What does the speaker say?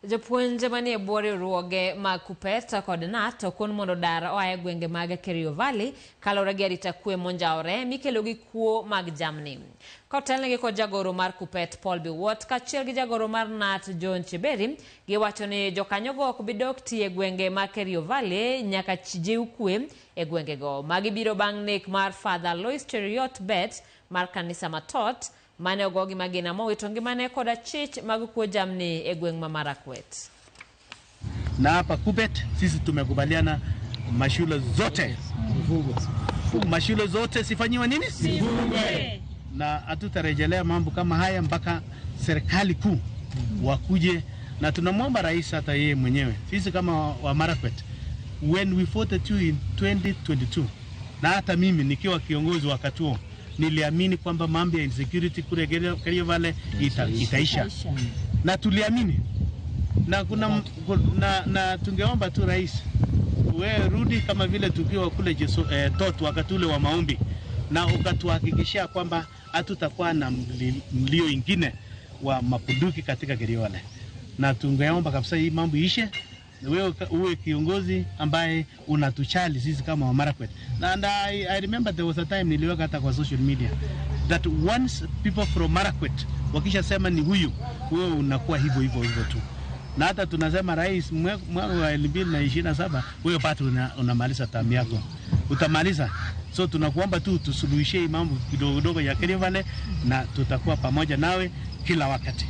Jopuonje manie bwore ruoge mag Kuppet kod Nat okon mondo dar oae gwenge mag Kerio Valley kalore gi arita kwe monjaore mikelo gi kuo mag jamni. Kotelnegi kod jagoro mar Kuppet Paul Biwott kachiel gi jagoro mar Nat John Chiberi giwacho ni jokanyogo ok bidok tie gwenge mag Kerio Valley nyaka jiw kwe e gwenge go. Magi biro bang' nek mar Father Lois Cheruiyot Bet mar kanisa Matot mane ogogi magina mowito ngimane kod achich mag kuo jamni e gweng' ma Marakwet. Na hapa Kuppet sisi tumekubaliana mashule zote sifanyiwe nini? Sifungwe. Na hatutarejelea mambo kama haya mpaka serikali kuu wakuje, na tunamwomba rais hata yeye mwenyewe. Sisi kama wa Marakwet, when we voted you in 2022, na hata mimi nikiwa kiongozi wakati huo niliamini kwamba mambo ya insecurity kule Kerio Valley itaisha. Na tuliamini. Na tungeomba tu rais, wewe rudi kama vile tukiwa kule Tot wakati ule wa maombi, na ukatuhakikishia kwamba hatutakuwa na mlio ingine wa mapunduki katika Kerio Valley. Na tungeomba kabisa hii mambo ishe, wewe uwe kiongozi ambaye unatuchali sisi kama wa Marakwet. And I remember there was a time niliweka hata kwa social media that once people from Marakwet wakisha sema ni huyu, wewe unakuwa hivyo tu. Na hata tunasema rais, mwaka wa 2027 wewe patu unamaliza tamu yako. Utamaliza. So tunakuomba tu tusuluhishe mambo kidogo ya Kerio Valley, na tutakuwa pamoja nawe kila wakati.